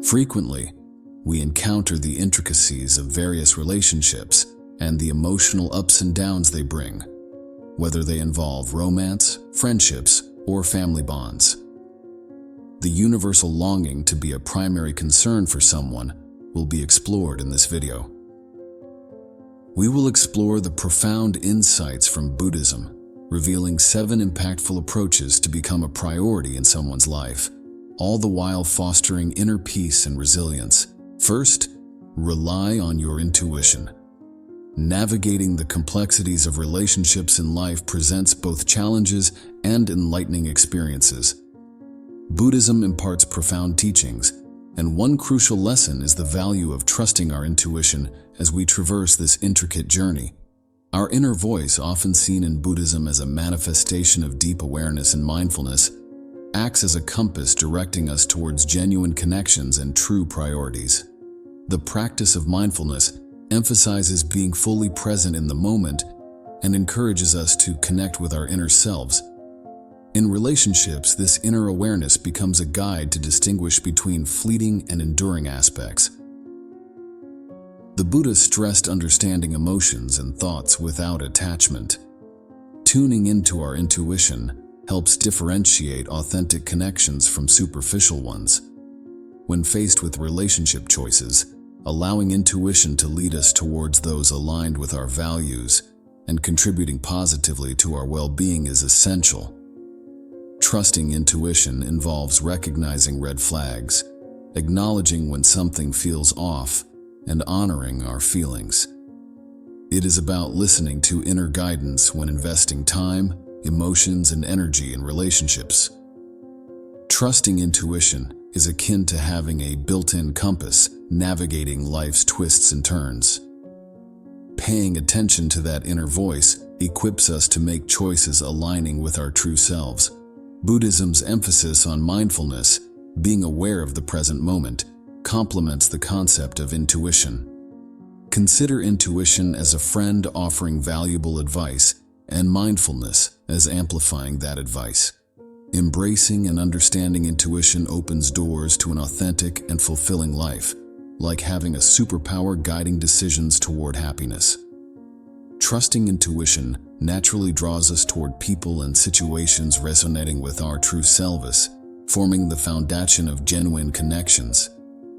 Frequently, we encounter the intricacies of various relationships and the emotional ups and downs they bring, whether they involve romance, friendships, or family bonds. The universal longing to be a primary concern for someone will be explored in this video. We will explore the profound insights from Buddhism, revealing 7 impactful approaches to become a priority in someone's life, all the while fostering inner peace and resilience. First, rely on your intuition. Navigating the complexities of relationships in life presents both challenges and enlightening experiences. Buddhism imparts profound teachings, and one crucial lesson is the value of trusting our intuition as we traverse this intricate journey. Our inner voice, often seen in Buddhism as a manifestation of deep awareness and mindfulness, acts as a compass directing us towards genuine connections and true priorities. The practice of mindfulness emphasizes being fully present in the moment and encourages us to connect with our inner selves. In relationships, this inner awareness becomes a guide to distinguish between fleeting and enduring aspects. The Buddha stressed understanding emotions and thoughts without attachment. Tuning into our intuition helps differentiate authentic connections from superficial ones. When faced with relationship choices, allowing intuition to lead us towards those aligned with our values and contributing positively to our well-being is essential. Trusting intuition involves recognizing red flags, acknowledging when something feels off, and honoring our feelings. It is about listening to inner guidance when investing time, emotions, and energy in relationships. Trusting intuition is akin to having a built-in compass navigating life's twists and turns. Paying attention to that inner voice equips us to make choices aligning with our true selves. Buddhism's emphasis on mindfulness, being aware of the present moment, complements the concept of intuition. Consider intuition as a friend offering valuable advice and mindfulness as amplifying that advice. Embracing and understanding intuition opens doors to an authentic and fulfilling life, like having a superpower guiding decisions toward happiness. Trusting intuition naturally draws us toward people and situations resonating with our true selves, forming the foundation of genuine connections.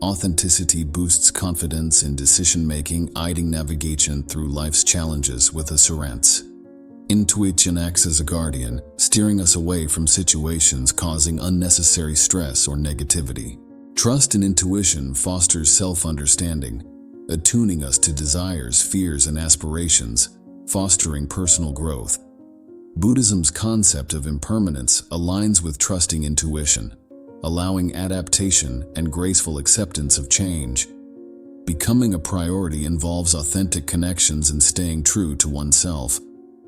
Authenticity boosts confidence in decision-making, aiding navigation through life's challenges with assurance. Intuition acts as a guardian, steering us away from situations causing unnecessary stress or negativity. Trust in intuition fosters self-understanding, attuning us to desires, fears, and aspirations, fostering personal growth. Buddhism's concept of impermanence aligns with trusting intuition, allowing adaptation and graceful acceptance of change. Becoming a priority involves authentic connections and staying true to oneself.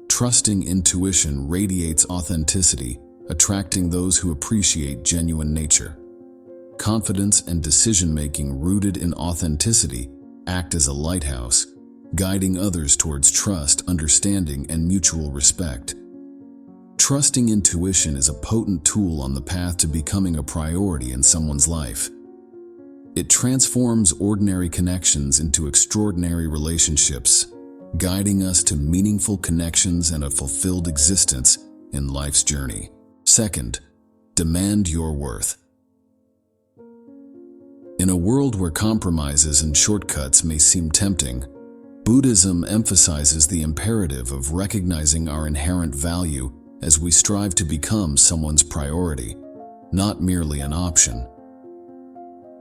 Trusting intuition radiates authenticity, attracting those who appreciate genuine nature. Confidence and decision-making rooted in authenticity act as a lighthouse, guiding others towards trust, understanding, and mutual respect. Trusting intuition is a potent tool on the path to becoming a priority in someone's life. It transforms ordinary connections into extraordinary relationships, guiding us to meaningful connections and a fulfilled existence in life's journey. Second, demand your worth. In a world where compromises and shortcuts may seem tempting, Buddhism emphasizes the imperative of recognizing our inherent value as we strive to become someone's priority, not merely an option.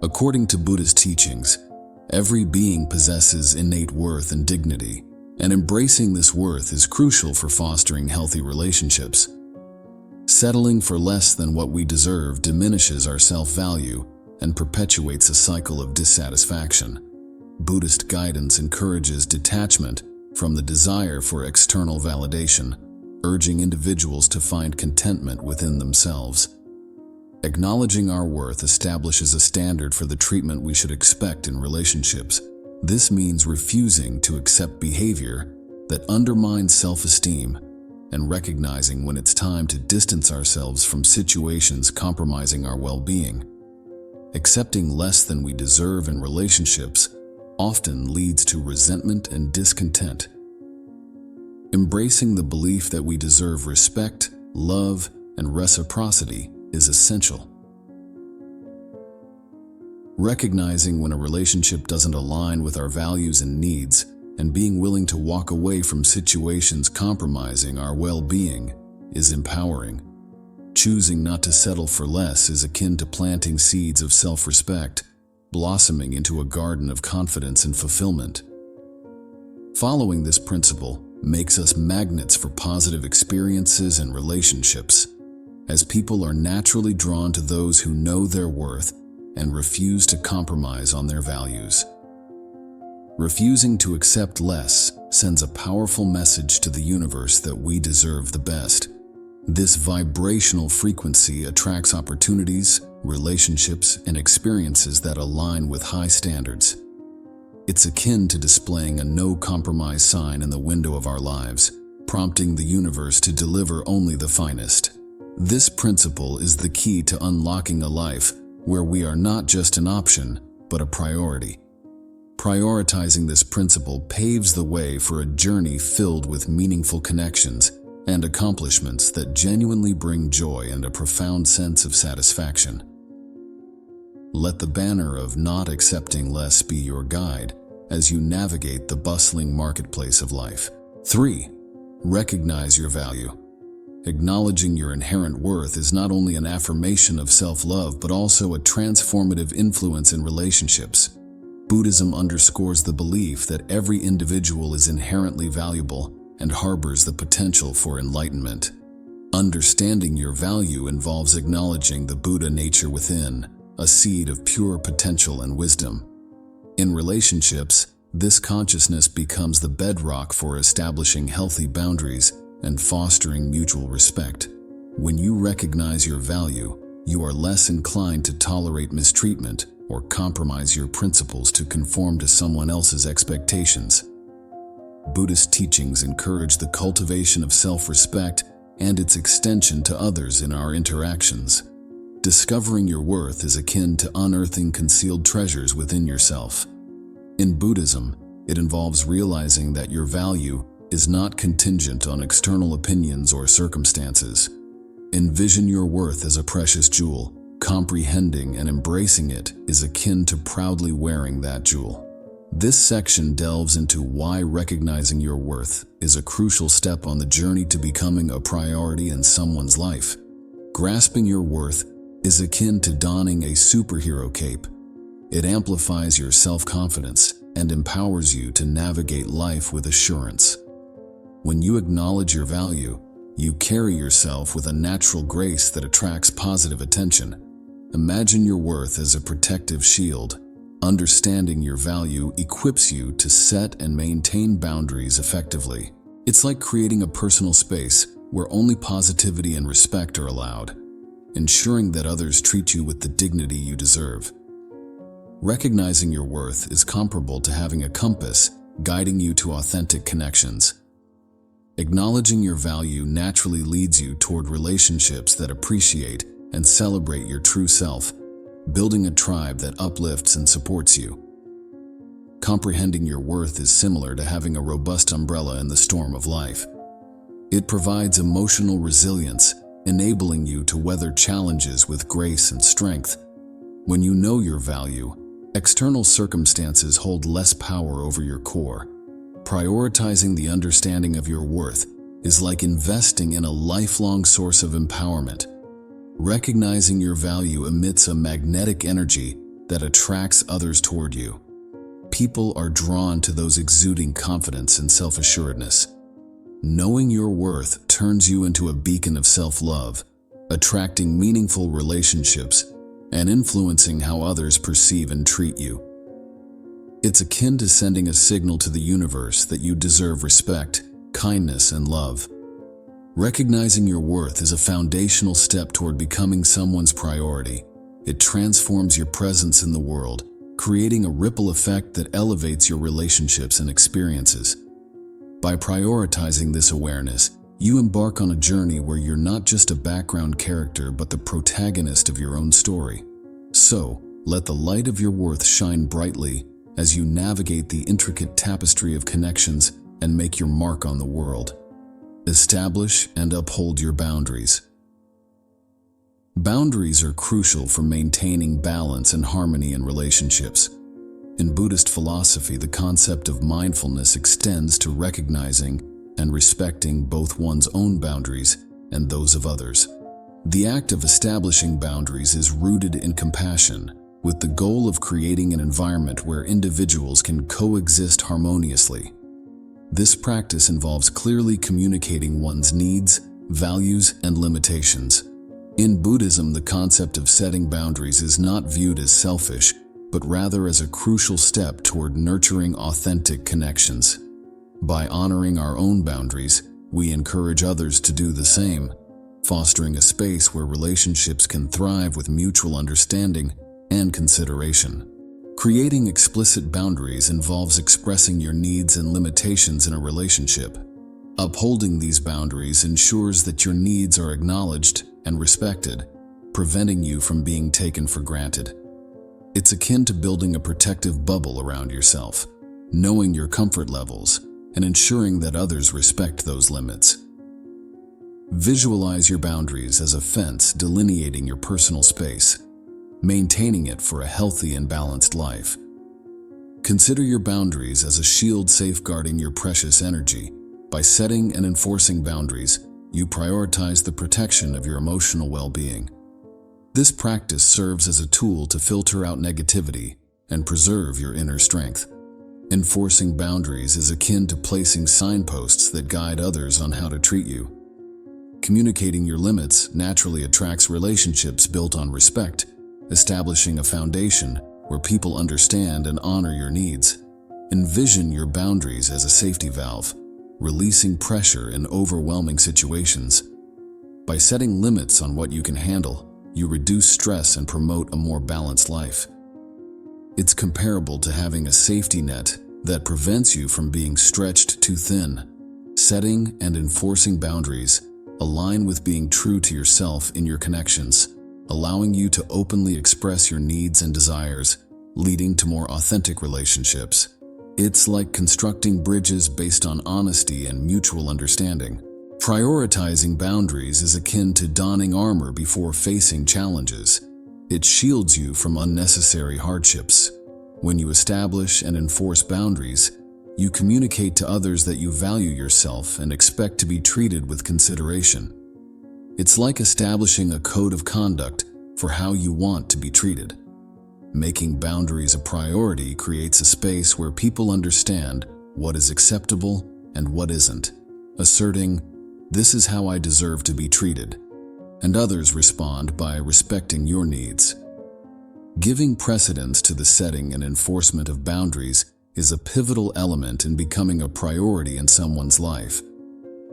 According to Buddhist teachings, every being possesses innate worth and dignity, and embracing this worth is crucial for fostering healthy relationships. Settling for less than what we deserve diminishes our self-value and perpetuates a cycle of dissatisfaction. Buddhist guidance encourages detachment from the desire for external validation, urging individuals to find contentment within themselves. Acknowledging our worth establishes a standard for the treatment we should expect in relationships. This means refusing to accept behavior that undermines self-esteem and recognizing when it's time to distance ourselves from situations compromising our well-being. Accepting less than we deserve in relationships often leads to resentment and discontent. Embracing the belief that we deserve respect, love, and reciprocity is essential. Recognizing when a relationship doesn't align with our values and needs, and being willing to walk away from situations compromising our well-being is empowering. Choosing not to settle for less is akin to planting seeds of self-respect, blossoming into a garden of confidence and fulfillment. Following this principle makes us magnets for positive experiences and relationships, as people are naturally drawn to those who know their worth and refuse to compromise on their values. Refusing to accept less sends a powerful message to the universe that we deserve the best. This vibrational frequency attracts opportunities, relationships, and experiences that align with high standards. It's akin to displaying a no-compromise sign in the window of our lives, prompting the universe to deliver only the finest. This principle is the key to unlocking a life where we are not just an option, but a priority. Prioritizing this principle paves the way for a journey filled with meaningful connections and accomplishments that genuinely bring joy and a profound sense of satisfaction. Let the banner of not accepting less be your guide as you navigate the bustling marketplace of life. 3. Recognize your value. Acknowledging your inherent worth is not only an affirmation of self-love, but also a transformative influence in relationships. Buddhism underscores the belief that every individual is inherently valuable and harbors the potential for enlightenment. Understanding your value involves acknowledging the Buddha nature within, a seed of pure potential and wisdom. In relationships, this consciousness becomes the bedrock for establishing healthy boundaries and fostering mutual respect. When you recognize your value, you are less inclined to tolerate mistreatment or compromise your principles to conform to someone else's expectations. Buddhist teachings encourage the cultivation of self-respect and its extension to others in our interactions. Discovering your worth is akin to unearthing concealed treasures within yourself. In Buddhism, it involves realizing that your value is not contingent on external opinions or circumstances. Envision your worth as a precious jewel. Comprehending and embracing it is akin to proudly wearing that jewel. This section delves into why recognizing your worth is a crucial step on the journey to becoming a priority in someone's life. Grasping your worth is akin to donning a superhero cape. It amplifies your self-confidence and empowers you to navigate life with assurance. When you acknowledge your value, you carry yourself with a natural grace that attracts positive attention. Imagine your worth as a protective shield. Understanding your value equips you to set and maintain boundaries effectively. It's like creating a personal space where only positivity and respect are allowed, ensuring that others treat you with the dignity you deserve. Recognizing your worth is comparable to having a compass guiding you to authentic connections. Acknowledging your value naturally leads you toward relationships that appreciate and celebrate your true self, building a tribe that uplifts and supports you. Comprehending your worth is similar to having a robust umbrella in the storm of life. It provides emotional resilience, enabling you to weather challenges with grace and strength. When you know your value, external circumstances hold less power over your core. Prioritizing the understanding of your worth is like investing in a lifelong source of empowerment. Recognizing your value emits a magnetic energy that attracts others toward you. People are drawn to those exuding confidence and self-assuredness. Knowing your worth turns you into a beacon of self-love, attracting meaningful relationships and influencing how others perceive and treat you. It's akin to sending a signal to the universe that you deserve respect, kindness, and love. Recognizing your worth is a foundational step toward becoming someone's priority. It transforms your presence in the world, creating a ripple effect that elevates your relationships and experiences. By prioritizing this awareness, you embark on a journey where you're not just a background character but the protagonist of your own story. So, Let the light of your worth shine brightly as you navigate the intricate tapestry of connections and make your mark on the world. Establish and uphold your boundaries. Boundaries are crucial for maintaining balance and harmony in relationships. In Buddhist philosophy, the concept of mindfulness extends to recognizing and respecting both one's own boundaries and those of others. The act of establishing boundaries is rooted in compassion, with the goal of creating an environment where individuals can coexist harmoniously. This practice involves clearly communicating one's needs, values, and limitations. In Buddhism, the concept of setting boundaries is not viewed as selfish, but rather as a crucial step toward nurturing authentic connections. By honoring our own boundaries, we encourage others to do the same, fostering a space where relationships can thrive with mutual understanding and consideration. Creating explicit boundaries involves expressing your needs and limitations in a relationship. Upholding these boundaries ensures that your needs are acknowledged and respected, preventing you from being taken for granted. It's akin to building a protective bubble around yourself, knowing your comfort levels, and ensuring that others respect those limits. Visualize your boundaries as a fence delineating your personal space, maintaining it for a healthy and balanced life. Consider your boundaries as a shield safeguarding your precious energy. By setting and enforcing boundaries, you prioritize the protection of your emotional well-being. This practice serves as a tool to filter out negativity and preserve your inner strength. Enforcing boundaries is akin to placing signposts that guide others on how to treat you. Communicating your limits naturally attracts relationships built on respect, establishing a foundation where people understand and honor your needs. Envision your boundaries as a safety valve, releasing pressure in overwhelming situations. By setting limits on what you can handle, you reduce stress and promote a more balanced life. It's comparable to having a safety net that prevents you from being stretched too thin. Setting and enforcing boundaries align with being true to yourself in your connections, allowing you to openly express your needs and desires, leading to more authentic relationships. It's like constructing bridges based on honesty and mutual understanding. Prioritizing boundaries is akin to donning armor before facing challenges. It shields you from unnecessary hardships. When you establish and enforce boundaries, you communicate to others that you value yourself and expect to be treated with consideration. It's like establishing a code of conduct for how you want to be treated. Making boundaries a priority creates a space where people understand what is acceptable and what isn't, asserting, "This is how I deserve to be treated," and others respond by respecting your needs. Giving precedence to the setting and enforcement of boundaries is a pivotal element in becoming a priority in someone's life.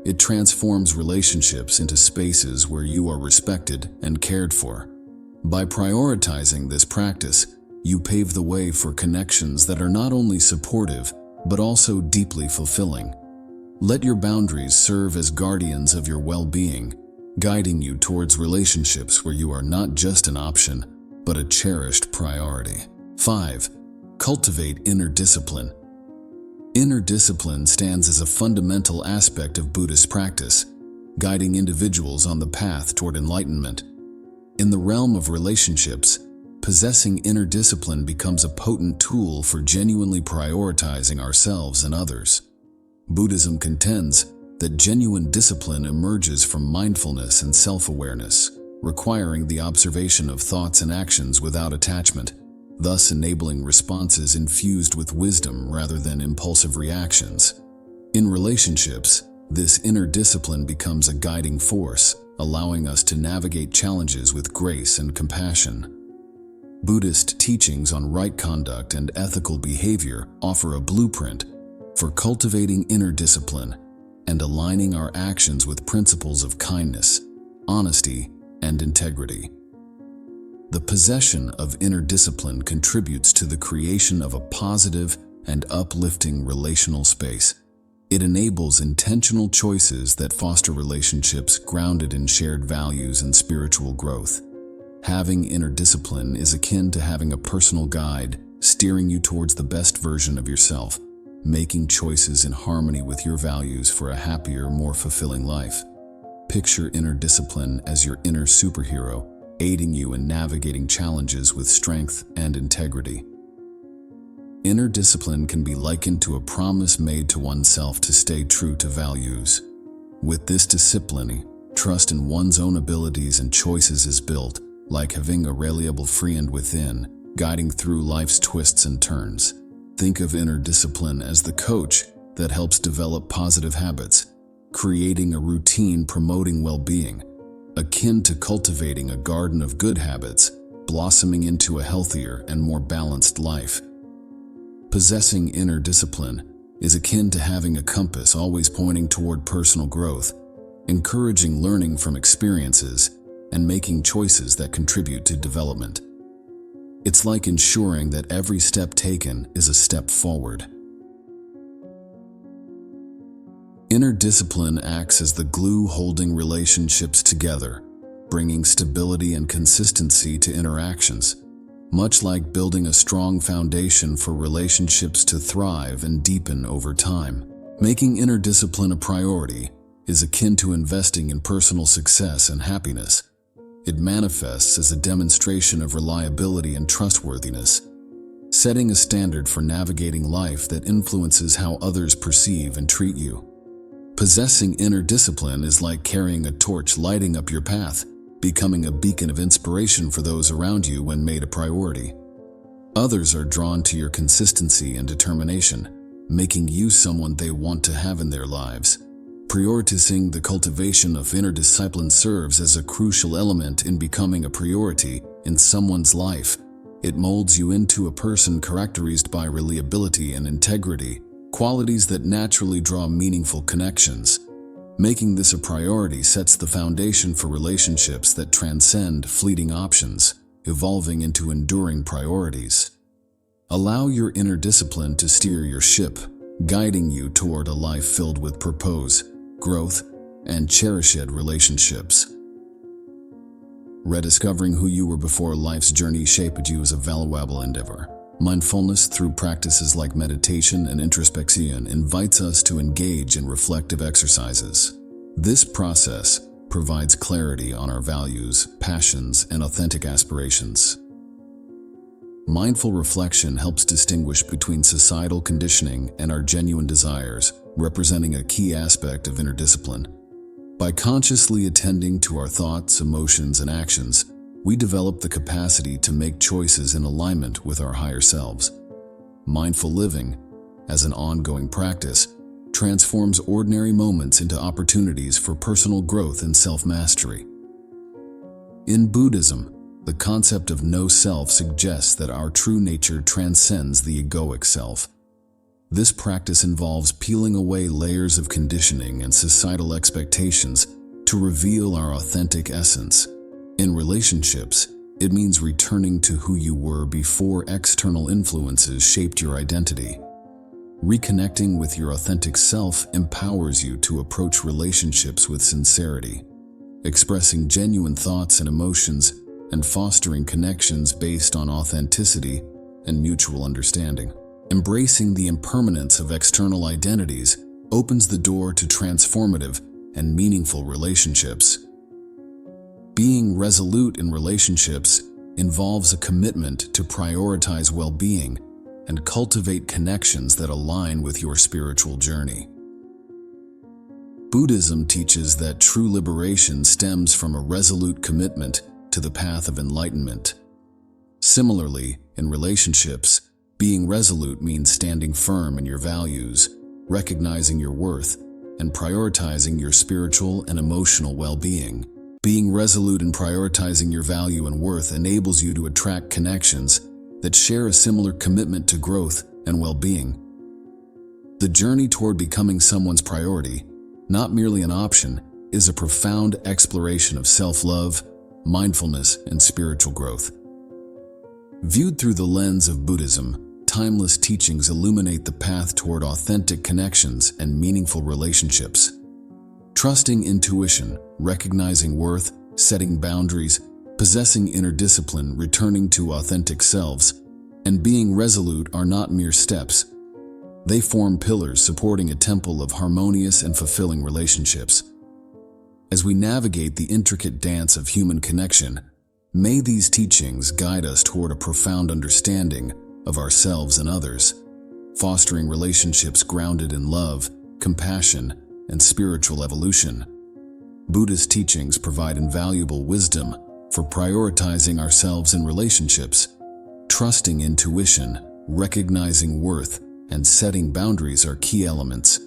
It transforms relationships into spaces where you are respected and cared for. By prioritizing this practice, you pave the way for connections that are not only supportive, but also deeply fulfilling. Let your boundaries serve as guardians of your well-being, guiding you towards relationships where you are not just an option, but a cherished priority. 5. Cultivate inner discipline. Inner discipline stands as a fundamental aspect of Buddhist practice, guiding individuals on the path toward enlightenment. In the realm of relationships, possessing inner discipline becomes a potent tool for genuinely prioritizing ourselves and others. Buddhism contends that genuine discipline emerges from mindfulness and self-awareness, requiring the observation of thoughts and actions without attachment, thus enabling responses infused with wisdom rather than impulsive reactions. In relationships, this inner discipline becomes a guiding force, allowing us to navigate challenges with grace and compassion. Buddhist teachings on right conduct and ethical behavior offer a blueprint for cultivating inner discipline and aligning our actions with principles of kindness, honesty, and integrity. The possession of inner discipline contributes to the creation of a positive and uplifting relational space. It enables intentional choices that foster relationships grounded in shared values and spiritual growth. Having inner discipline is akin to having a personal guide steering you towards the best version of yourself, making choices in harmony with your values for a happier, more fulfilling life. Picture inner discipline as your inner superhero, aiding you in navigating challenges with strength and integrity. Inner discipline can be likened to a promise made to oneself to stay true to values. With this discipline, trust in one's own abilities and choices is built, like having a reliable friend within, guiding through life's twists and turns. Think of inner discipline as the coach that helps develop positive habits, creating a routine promoting well-being, akin to cultivating a garden of good habits, blossoming into a healthier and more balanced life. Possessing inner discipline is akin to having a compass always pointing toward personal growth, encouraging learning from experiences, and making choices that contribute to development. It's like ensuring that every step taken is a step forward. Inner discipline acts as the glue holding relationships together, bringing stability and consistency to interactions, much like building a strong foundation for relationships to thrive and deepen over time. Making inner discipline a priority is akin to investing in personal success and happiness. It manifests as a demonstration of reliability and trustworthiness, setting a standard for navigating life that influences how others perceive and treat you. Possessing inner discipline is like carrying a torch lighting up your path, becoming a beacon of inspiration for those around you when made a priority. Others are drawn to your consistency and determination, making you someone they want to have in their lives. Prioritizing the cultivation of inner discipline serves as a crucial element in becoming a priority in someone's life. It molds you into a person characterized by reliability and integrity, qualities that naturally draw meaningful connections. Making this a priority sets the foundation for relationships that transcend fleeting options, evolving into enduring priorities. Allow your inner discipline to steer your ship, guiding you toward a life filled with purpose, growth, and cherished relationships. Rediscovering who you were before life's journey shaped you is a valuable endeavor. Mindfulness, through practices like meditation and introspection, invites us to engage in reflective exercises. This process provides clarity on our values, passions, and authentic aspirations. Mindful reflection helps distinguish between societal conditioning and our genuine desires, representing a key aspect of inner discipline. By consciously attending to our thoughts, emotions, and actions, we develop the capacity to make choices in alignment with our higher selves. Mindful living, as an ongoing practice, transforms ordinary moments into opportunities for personal growth and self-mastery. In Buddhism, the concept of no self suggests that our true nature transcends the egoic self. This practice involves peeling away layers of conditioning and societal expectations to reveal our authentic essence. In relationships, it means returning to who you were before external influences shaped your identity. Reconnecting with your authentic self empowers you to approach relationships with sincerity, expressing genuine thoughts and emotions, and fostering connections based on authenticity and mutual understanding. Embracing the impermanence of external identities opens the door to transformative and meaningful relationships. Being resolute in relationships involves a commitment to prioritize well-being and cultivate connections that align with your spiritual journey. Buddhism teaches that true liberation stems from a resolute commitment to the path of enlightenment. Similarly, in relationships, being resolute means standing firm in your values, recognizing your worth, and prioritizing your spiritual and emotional well-being. Being resolute in prioritizing your value and worth enables you to attract connections that share a similar commitment to growth and well-being. The journey toward becoming someone's priority, not merely an option, is a profound exploration of self-love, mindfulness, and spiritual growth. Viewed through the lens of Buddhism, timeless teachings illuminate the path toward authentic connections and meaningful relationships. Trusting intuition, recognizing worth, setting boundaries, Possessing inner discipline, returning to authentic selves, and being resolute are not mere steps. They form pillars supporting a temple of harmonious and fulfilling relationships. As we navigate the intricate dance of human connection, may these teachings guide us toward a profound understanding of ourselves and others, fostering relationships grounded in love, compassion, and spiritual evolution. Buddhist teachings provide invaluable wisdom for prioritizing ourselves in relationships. Trusting intuition, recognizing worth, and setting boundaries are key elements.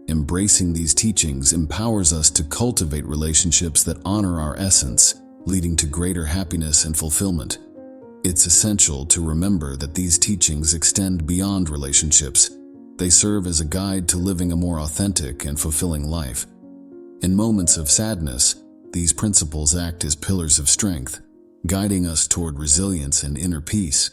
Embracing these teachings empowers us to cultivate relationships that honor our essence, leading to greater happiness and fulfillment. It's essential to remember that these teachings extend beyond relationships. They serve as a guide to living a more authentic and fulfilling life. In moments of sadness, these principles act as pillars of strength, guiding us toward resilience and inner peace.